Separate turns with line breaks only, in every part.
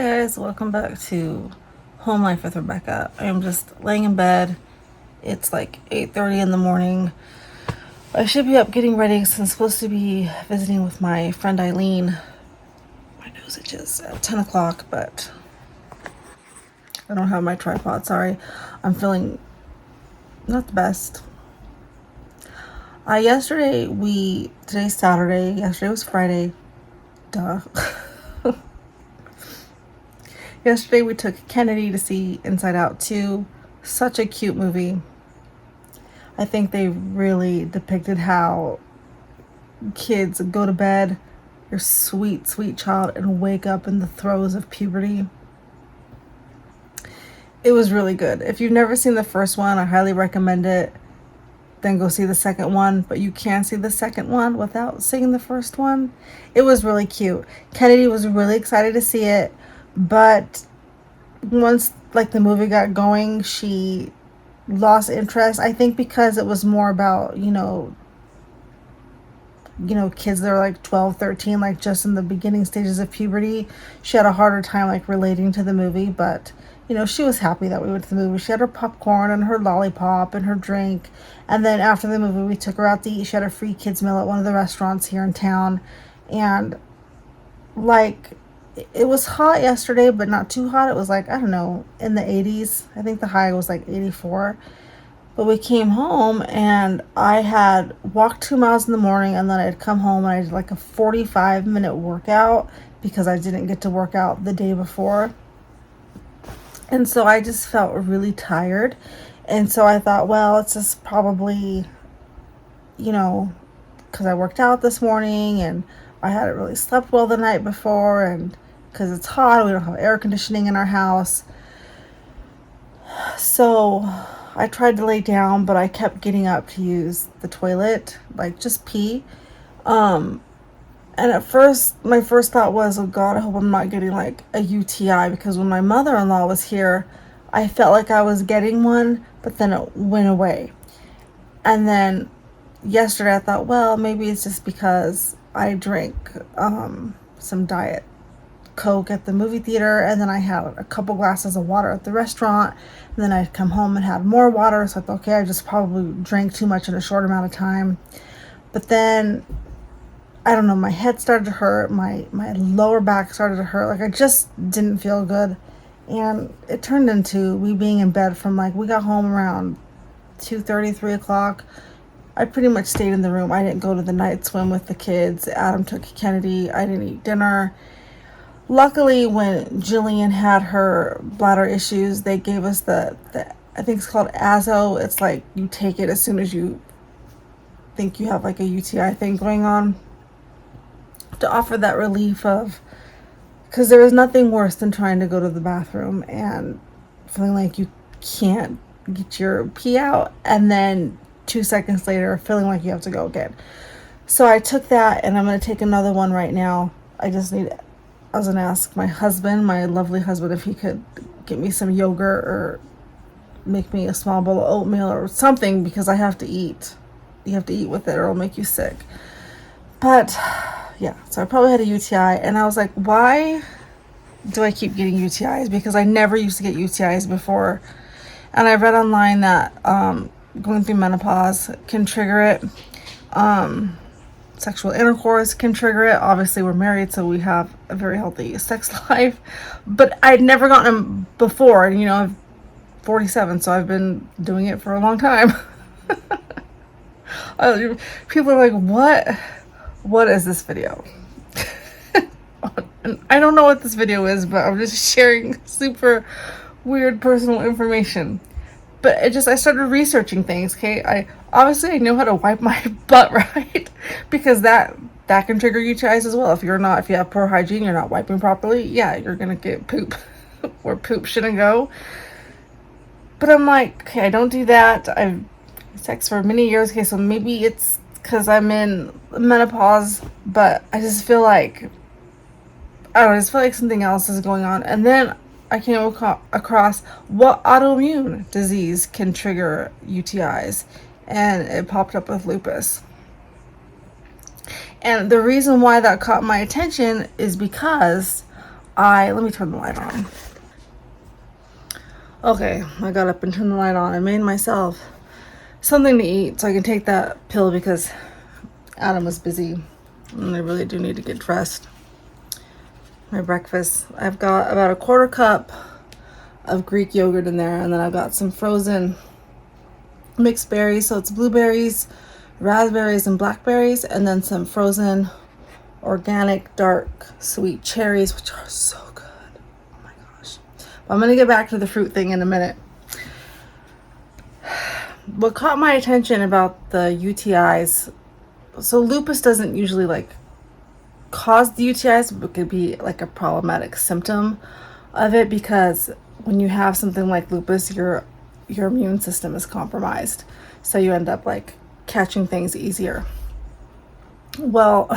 Guys, welcome back to Home Life with Rebecca. I'm just laying in bed. It's like 8:30 in the morning. I should be up getting ready because I'm supposed to be visiting with my friend Eileen. My nose itches at 10 o'clock, but I don't have my tripod. Sorry. I'm feeling not the best. Today's Saturday. Yesterday was Friday. Duh. Yesterday we took Kennedy to see Inside Out 2. Such a cute movie. I think they really depicted how kids go to bed, your sweet, sweet child, and wake up in the throes of puberty. It was really good. If you've never seen the first one, I highly recommend it. Then go see the second one, but you can see the second one without seeing the first one. It was really cute. Kennedy was really excited to see it, but once the movie got going, she lost interest. I think because it was more about, kids that are like 12, 13, like just in the beginning stages of puberty. She had a harder time relating to the movie, but she was happy that we went to the movie. She had her popcorn and her lollipop and her drink. And then after the movie, we took her out to eat. She had a free kids meal at one of the restaurants here in town. And it was hot yesterday, but not too hot. It was I don't know, in the 80s. I think the high was 84. But we came home and I had walked 2 miles in the morning, and then I'd come home and I did a 45-minute workout because I didn't get to work out the day before. And so I just felt really tired. And so I thought, well, it's just probably, because I worked out this morning and I hadn't really slept well the night before, and because it's hot, we don't have air conditioning in our house. So I tried to lay down, but I kept getting up to use the toilet, just pee. And at first, my first thought was, oh God, I hope I'm not getting a UTI, because when my mother-in-law was here, I felt like I was getting one, but then it went away. And then yesterday I thought, well, maybe it's just because I drank some Diet Coke at the movie theater, and then I had a couple glasses of water at the restaurant, and then I'd come home and had more water, so I thought, okay, I just probably drank too much in a short amount of time. But then I don't know, my head started to hurt, my lower back started to hurt, I just didn't feel good. And it turned into we being in bed from we got home around 2:30, 3 o'clock. I pretty much stayed in the room. I didn't go to the night swim with the kids. Adam took Kennedy. I didn't eat dinner. Luckily, when Jillian had her bladder issues, they gave us the I think it's called Azo. It's you take it as soon as you think you have a UTI thing going on, to offer that relief of, because there is nothing worse than trying to go to the bathroom and feeling like you can't get your pee out, and then 2 seconds later feeling like you have to go again. So I took that, and I'm going to take another one right now. I was going to ask my husband, my lovely husband, if he could get me some yogurt or make me a small bowl of oatmeal or something, because I have to eat. You have to eat with it or it'll make you sick. But yeah, so I probably had a UTI, and I was like, why do I keep getting UTIs? Because I never used to get UTIs before. And I read online that going through menopause can trigger it. Sexual intercourse can trigger it. Obviously, we're married, so we have a very healthy sex life. But I'd never gotten them before. And, I'm 47, so I've been doing it for a long time. People are like, what is this video? And I don't know what this video is, but I'm just sharing super weird personal information. But I started researching things, okay? I know how to wipe my butt, right? Because that can trigger UTIs as well. If you have poor hygiene, you're not wiping properly, yeah, you're gonna get poop where poop shouldn't go. But I'm like, okay, I don't do that. I've had sex for many years, okay, so maybe it's because I'm in menopause, but I just feel like, I don't know, I just feel like something else is going on. And then I came across what autoimmune disease can trigger UTIs, and it popped up with lupus. And the reason why that caught my attention is because let me turn the light on. Okay, I got up and turned the light on. I made myself something to eat so I can take that pill because Adam was busy and I really do need to get dressed. My breakfast, I've got about a quarter cup of Greek yogurt in there, and then I've got some frozen mixed berries, so it's blueberries, raspberries, and blackberries, and then some frozen organic dark sweet cherries, which are so good. Oh my gosh. But I'm gonna get back to the fruit thing in a minute. What caught my attention about the UTIs, so lupus doesn't usually like cause the UTIs, but it could be like a problematic symptom of it, because when you have something like lupus, your immune system is compromised, so you end up like catching things easier. Well,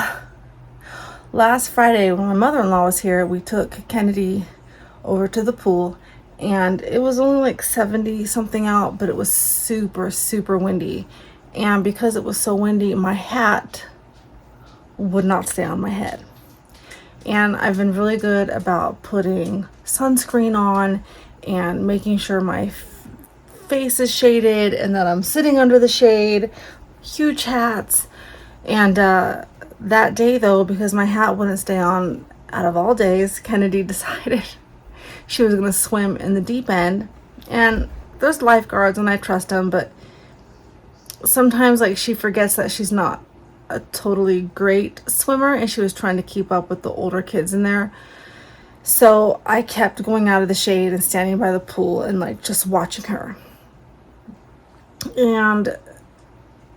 last Friday when my mother-in-law was here, we took Kennedy over to the pool, and it was only like 70 something out, but it was super windy, and because it was so windy, my hat would not stay on my head. And I've been really good about putting sunscreen on and making sure my face is shaded and that I'm sitting under the shade, huge hats. And that day though, because my hat wouldn't stay on out of all days, Kennedy decided she was gonna swim in the deep end. And there's lifeguards and I trust them, but sometimes like she forgets that she's not a totally great swimmer, and she was trying to keep up with the older kids in there. So I kept going out of the shade and standing by the pool and like just watching her. And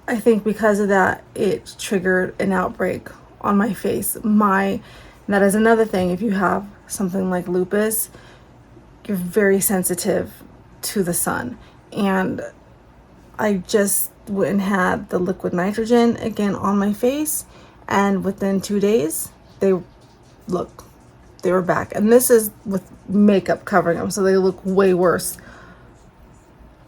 I think because of that, it triggered an outbreak on my face. That is another thing. If you have something like lupus, you're very sensitive to the sun. And I just went and had the liquid nitrogen again on my face, and within 2 days they were back. And this is with makeup covering them, so they look way worse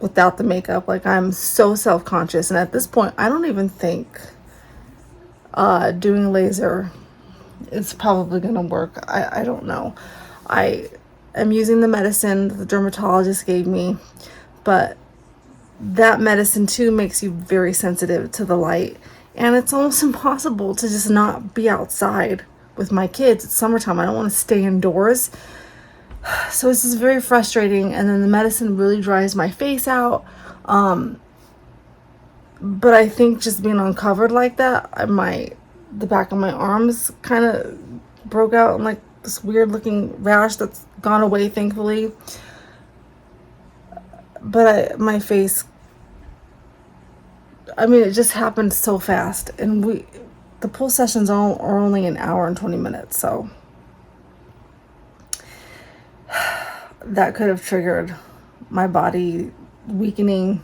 without the makeup. Like, I'm so self-conscious, and at this point I don't even think doing laser is probably gonna work. I don't know. I am using the medicine the dermatologist gave me, but that medicine too makes you very sensitive to the light, and it's almost impossible to just not be outside with my kids. It's summertime. I don't want to stay indoors, so it's just very frustrating. And then the medicine really dries my face out, but I think just being uncovered like that, the back of my arms kind of broke out in like this weird looking rash that's gone away thankfully. But my face, I mean, it just happened so fast. And the pool sessions are only an hour and 20 minutes. So that could have triggered my body weakening.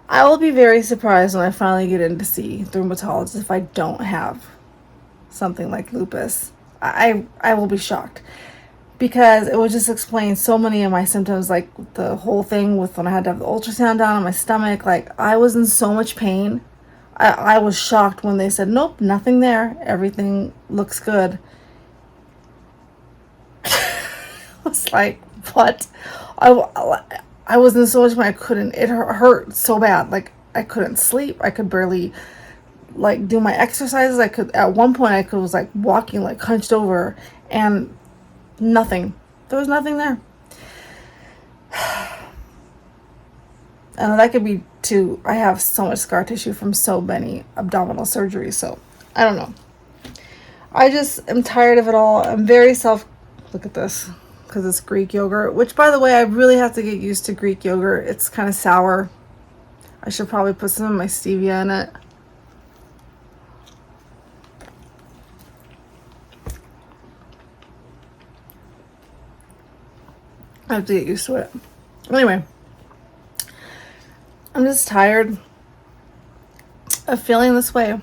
I will be very surprised when I finally get in to see dermatologists if I don't have something like lupus. I will be shocked, because it would just explain so many of my symptoms, like the whole thing with when I had to have the ultrasound done on my stomach. Like, I was in so much pain. I was shocked when they said, nope, nothing there. Everything looks good. I was like, what? I was in so much pain. It hurt so bad. Like, I couldn't sleep. I could barely like do my exercises. At one point I was like walking like hunched over, and nothing. There was nothing there. And that could be too, I have so much scar tissue from so many abdominal surgeries, so I don't know. I just am tired of it all. I'm very look at this, because it's Greek yogurt, which, by the way, I really have to get used to Greek yogurt. It's kind of sour. I should probably put some of my stevia in it. I have to get used to it. Anyway, I'm just tired of feeling this way.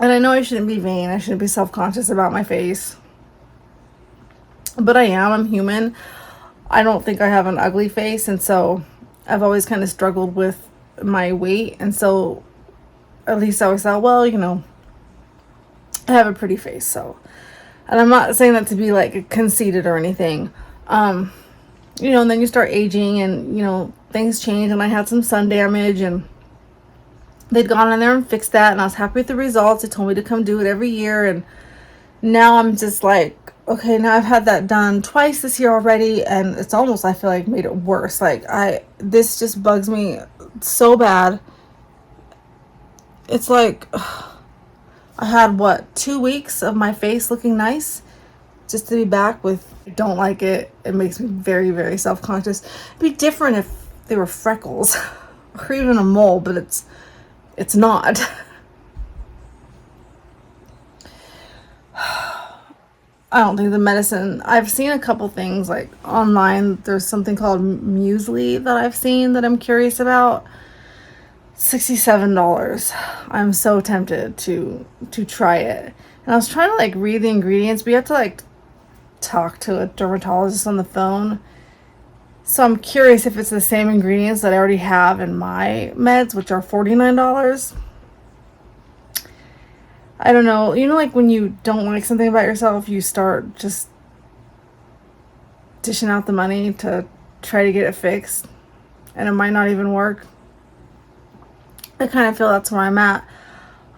And I know I shouldn't be vain. I shouldn't be self-conscious about my face. But I am. I'm human. I don't think I have an ugly face. And so I've always kind of struggled with my weight. And so at least I always thought, well, I have a pretty face. So And I'm not saying that to be like conceited or anything. And then you start aging and, things change, and I had some sun damage, and they'd gone in there and fixed that, and I was happy with the results. They told me to come do it every year, and now I'm just like, okay, now I've had that done twice this year already, and it's almost, I feel like, made it worse. Like, this just bugs me so bad. It's like, I had, 2 weeks of my face looking nice, just to be back with, I don't like it. It makes me very, very self-conscious. It'd be different if they were freckles or even a mole, but it's not. I don't think the medicine, I've seen a couple things like online. There's something called Muesli that I've seen that I'm curious about. $67. I'm so tempted to try it. And I was trying to like read the ingredients, but you have to like talk to a dermatologist on the phone. So I'm curious if it's the same ingredients that I already have in my meds, which are $49. I don't know. Like when you don't like something about yourself, you start just dishing out the money to try to get it fixed, and it might not even work. I kind of feel that's where I'm at.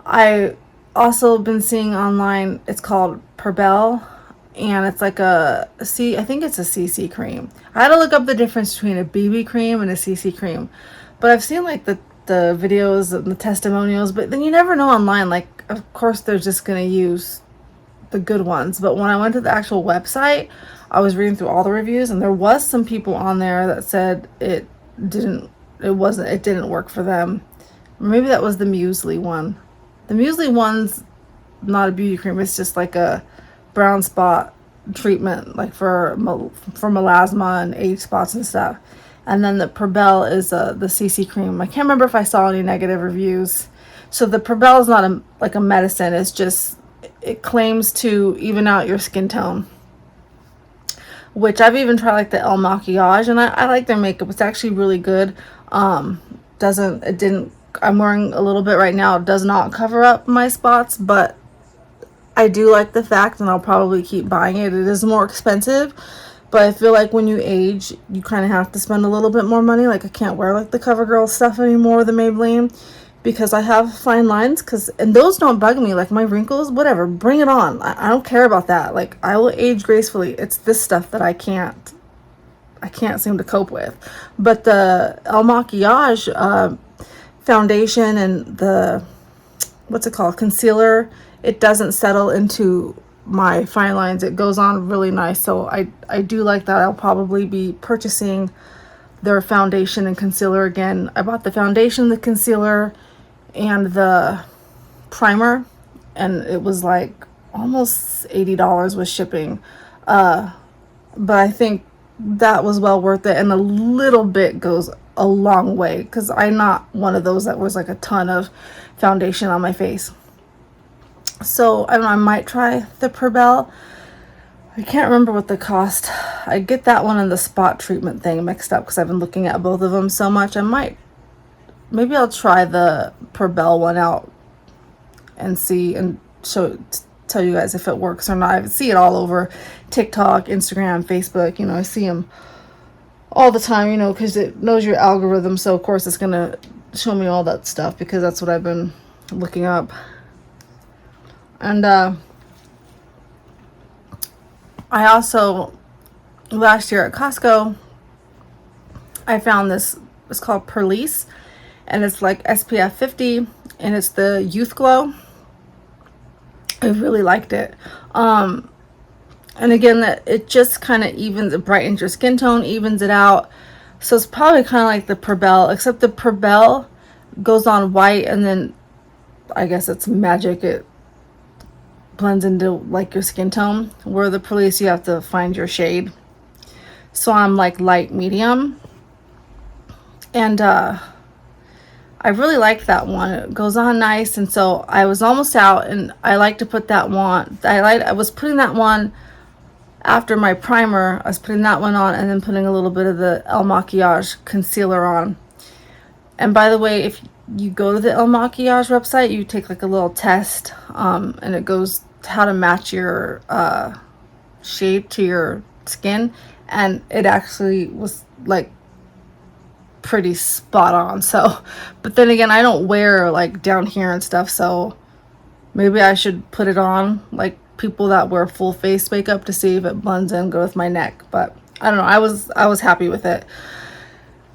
I also been seeing online, it's called Perbel, and it's like I think it's a CC cream. I had to look up the difference between a BB cream and a CC cream, but I've seen like the videos and the testimonials, but then you never know online. Like, of course they're just going to use the good ones, but when I went to the actual website, I was reading through all the reviews, and there was some people on there that said it didn't work for them. Maybe that was the Muesli one. The Muesli one's not a beauty cream, it's just like a brown spot treatment, like for melasma and age spots and stuff. And then the Perbel is the CC cream. I can't remember if I saw any negative reviews. So the Perbel is not a medicine. It's just, it claims to even out your skin tone. Which I've even tried like the El Maquillage, and I like their makeup. It's actually really good. I'm wearing a little bit right now. It does not cover up my spots, but I do like the fact, and I'll probably keep buying it. It is more expensive, but I feel like when you age, you kind of have to spend a little bit more money. Like, I can't wear like the CoverGirl stuff anymore, the Maybelline, because I have fine lines, and those don't bug me. Like my wrinkles, whatever, bring it on. I don't care about that. Like, I will age gracefully. It's this stuff that I can't seem to cope with. But the El Maquillage foundation and the, what's it called, concealer, it doesn't settle into my fine lines. It goes on really nice. So I do like that. I'll probably be purchasing their foundation and concealer again. I bought the foundation, the concealer, and the primer, and it was like almost $80 with shipping. But I think that was well worth it, and a little bit goes a long way, because I'm not one of those that was like a ton of foundation on my face. So I don't know, I might try the Perbel. I can't remember what the cost. I get that one and the spot treatment thing mixed up because I've been looking at both of them so much. Maybe I'll try the Perbel one out and see and tell you guys if it works or not. I see it all over TikTok, Instagram, Facebook. I see them all the time, because it knows your algorithm. So of course it's going to show me all that stuff because that's what I've been looking up. And I also, last year at Costco, I found this, it's called Perlice, and it's like SPF 50, and it's the Youth Glow. I really liked it. And again, that it just kind of brightens your skin tone, evens it out. So it's probably kind of like the Perbel, except the Perbel goes on white, and then I guess it's magic. It blends into like your skin tone, where the Perlice you have to find your shade. So I'm like light medium, and I really like that one. It goes on nice, and so I was almost out, and I like to put that one. I was putting that one after my primer. I was putting that one on, and then putting a little bit of the El Maquillage concealer on. And by the way, if you go to the El Maquillage website, you take like a little test, and it goes how to match your shade to your skin, and it actually was like pretty spot on. So, but then again, I don't wear like down here and stuff, so maybe I should put it on like people that wear full face makeup to see if it blends in good with my neck. But I don't know. I was happy with it.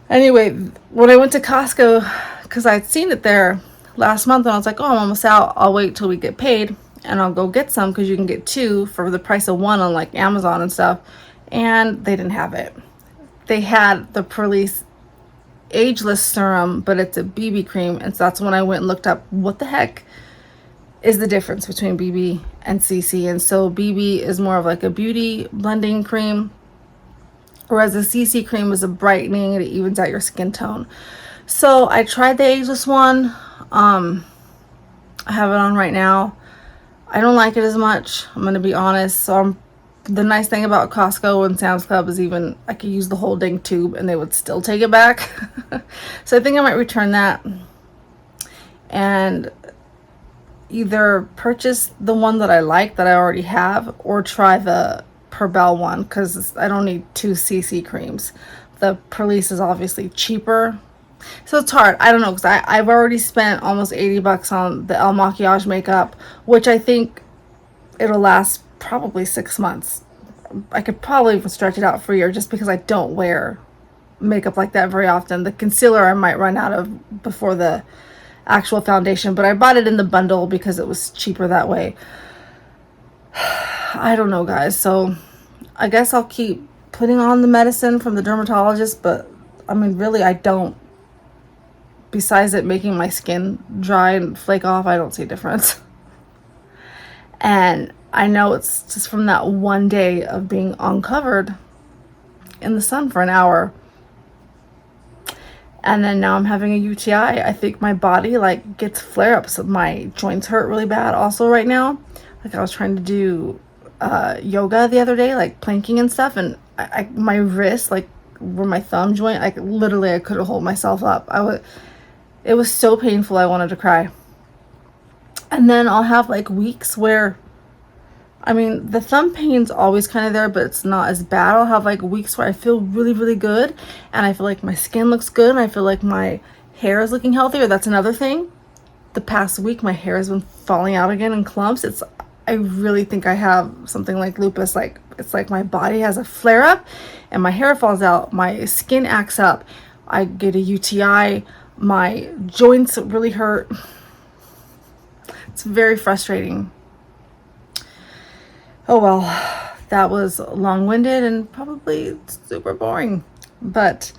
Anyway, when I went to Costco, because I'd seen it there last month, and I was like, oh, I'm almost out. I'll wait till we get paid and I'll go get some, because you can get two for the price of one on like Amazon and stuff. And they didn't have it. They had the Purlisse Ageless Serum, but it's a BB cream. And so that's when I went and looked up what the heck is the difference between BB and CC. And so BB is more of like a beauty blending cream, whereas the CC cream is a brightening and it evens out your skin tone. So I tried the Ageless one. I have it on right now. I don't like it as much, I'm gonna be honest. So the nice thing about Costco and Sam's Club is even I could use the whole dang tube and they would still take it back. So I think I might return that and either purchase the one that I like that I already have, or try the Perbel one, because I don't need two CC creams. The Purlisse is obviously cheaper, so it's hard. I don't know, because I've already spent almost $80 on the El Maquillage makeup, which I think it'll last probably 6 months. I could probably even stretch it out for a year, just because I don't wear makeup like that very often. The concealer I might run out of before the actual foundation, but I bought it in the bundle because it was cheaper that way. I don't know, guys. So I guess I'll keep putting on the medicine from the dermatologist, but I mean, really, I don't. Besides it making my skin dry and flake off, I don't see a difference. And I know it's just from that one day of being uncovered in the sun for an hour. And then now I'm having a UTI. I think my body like gets flare-ups. My joints hurt really bad also right now. Like I was trying to do yoga the other day, like planking and stuff, and my wrist, like where my thumb joint, like literally I couldn't hold myself up. It was so painful, I wanted to cry. And then I'll have like weeks where, I mean, the thumb pain's always kind of there, but it's not as bad. I'll have like weeks where I feel really, really good, and I feel like my skin looks good, and I feel like my hair is looking healthier. That's another thing. The past week, my hair has been falling out again in clumps. I really think I have something like lupus. Like, it's like my body has a flare up, and my hair falls out, my skin acts up, I get a UTI, my joints really hurt. It's very frustrating. Oh well, that was long-winded and probably super boring. But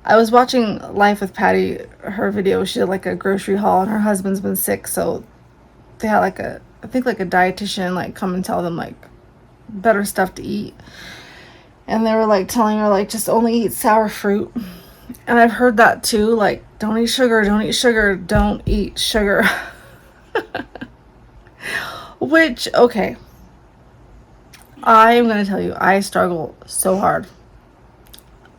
I was watching Life with Patty, her video. She did like a grocery haul, and her husband's been sick, so they had like I think like a dietitian like come and tell them like better stuff to eat. And they were like telling her like just only eat sour fruit. And I've heard that too, like don't eat sugar, don't eat sugar, don't eat sugar. Which, okay, I'm gonna tell you, I struggle so hard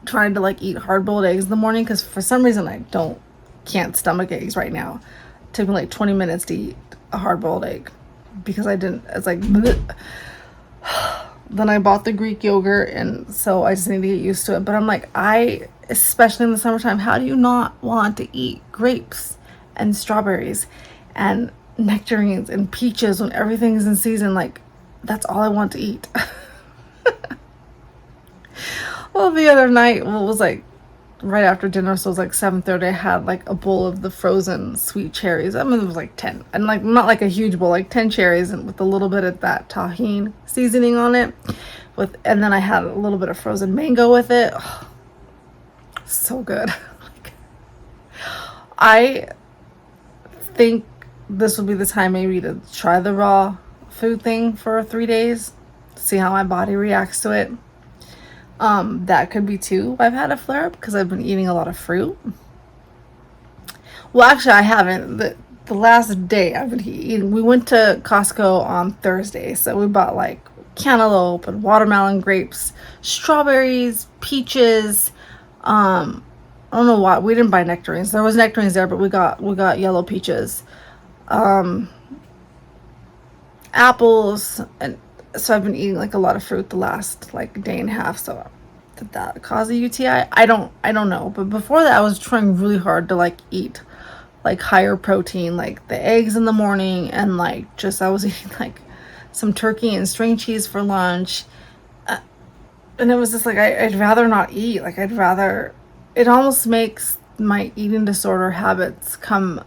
trying to like eat hard-boiled eggs in the morning, because for some reason I can't stomach eggs right now. It took me like 20 minutes to eat a hard-boiled egg because it's like bleh. Then I bought the Greek yogurt, and so I just need to get used to it. But I'm like, especially in the summertime, how do you not want to eat grapes and strawberries and nectarines and peaches when everything's in season? Like, that's all I want to eat. Well, the other night, it was like right after dinner, so it was like 7:30. I had like a bowl of the frozen sweet cherries. I mean, it was like 10, and like not like a huge bowl, like 10 cherries, and with a little bit of that tahini seasoning on it. And then I had a little bit of frozen mango with it. Oh, so good. I think this would be the time maybe to try the raw food thing for 3 days, see how my body reacts to it. That could be too. I've had a flare up because I've been eating a lot of fruit. Well, actually, I haven't. The last day I've been eating, we went to Costco on Thursday, so we bought like cantaloupe and watermelon, grapes, strawberries, peaches. I don't know why we didn't buy nectarines. There was nectarines there, but we got yellow peaches. apples, and so I've been eating like a lot of fruit the last like day and a half. So did that cause a UTI? I don't know. But before that, I was trying really hard to like eat like higher protein, like the eggs in the morning, and like just I was eating like some turkey and string cheese for lunch. And it was just like I'd rather not eat. Like I'd rather. It almost makes my eating disorder habits come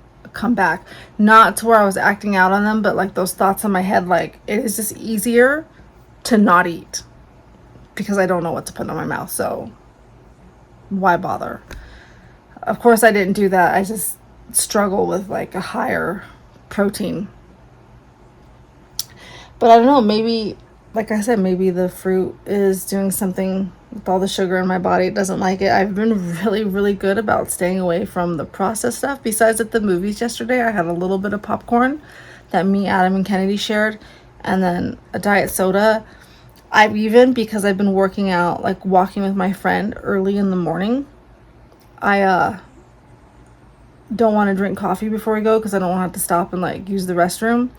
back. Not to where I was acting out on them, but like those thoughts in my head. Like it is just easier to not eat because I don't know what to put in my mouth. So why bother? Of course, I didn't do that. I just struggle with like a higher protein. But I don't know, maybe, like I said, maybe the fruit is doing something with all the sugar in my body. It doesn't like it. I've been really, really good about staying away from the processed stuff. Besides at the movies yesterday, I had a little bit of popcorn that me, Adam, and Kennedy shared, and then a diet soda. I've even, because I've been working out, like walking with my friend early in the morning, I don't want to drink coffee before we go because I don't want to have to stop and like use the restroom.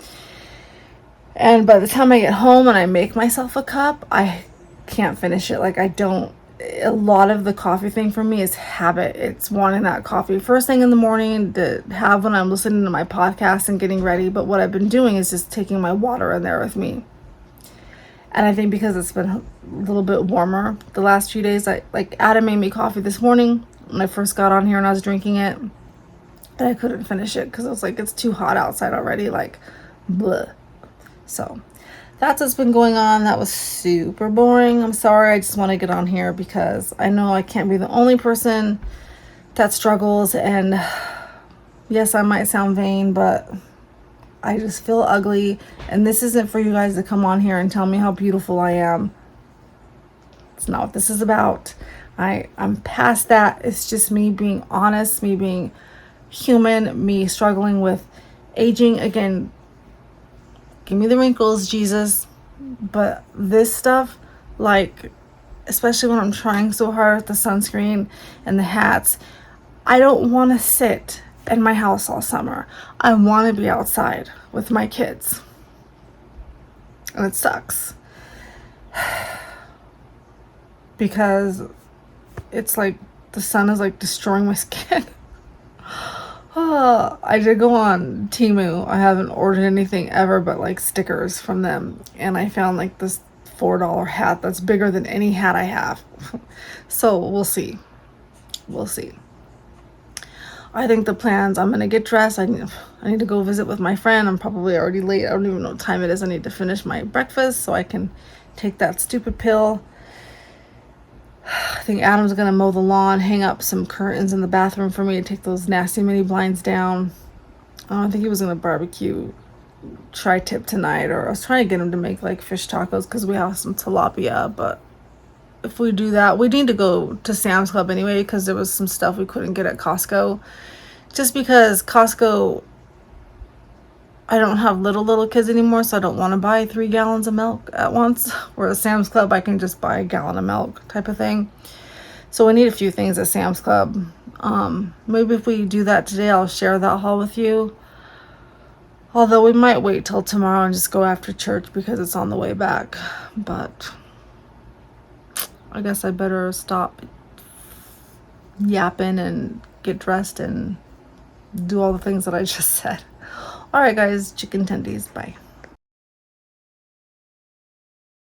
And by the time I get home and I make myself a cup, I can't finish it. Like I don't, a lot of the coffee thing for me is habit. It's wanting that coffee first thing in the morning to have when I'm listening to my podcast and getting ready. But what I've been doing is just taking my water in there with me. And I think because it's been a little bit warmer the last few days, like Adam made me coffee this morning when I first got on here and I was drinking it. And I couldn't finish it because I was like, it's too hot outside already. Like, bleh. So that's what's been going on. That was super boring. I'm sorry. I just want to get on here because I know I can't be the only person that struggles. And yes, I might sound vain, but I just feel ugly. And this isn't for you guys to come on here and tell me how beautiful I am. It's not what this is about. I'm past that. It's just me being honest, me being human, me struggling with aging. Again, give me the wrinkles, Jesus. But this stuff, like, especially when I'm trying so hard with the sunscreen and the hats, I don't want to sit in my house all summer. I want to be outside with my kids. And it sucks. Because it's like the sun is like destroying my skin. I did go on Temu. I haven't ordered anything ever but like stickers from them. And I found like this $4 hat that's bigger than any hat I have. So we'll see. We'll see. I think the plans, I'm going to get dressed. I need to go visit with my friend. I'm probably already late. I don't even know what time it is. I need to finish my breakfast so I can take that stupid pill. I think Adam's going to mow the lawn, hang up some curtains in the bathroom for me to take those nasty mini blinds down. I don't think he was going to barbecue tri-tip tonight, or I was trying to get him to make like fish tacos because we have some tilapia. But if we do that, we need to go to Sam's Club anyway because there was some stuff we couldn't get at Costco. Just because Costco, I don't have little kids anymore, so I don't want to buy 3 gallons of milk at once. Whereas Sam's Club, I can just buy a gallon of milk type of thing. So we need a few things at Sam's Club. Maybe if we do that today, I'll share that haul with you. Although we might wait till tomorrow and just go after church because it's on the way back. But I guess I better stop yapping and get dressed and do all the things that I just said. All right, guys, chicken tendies. Bye.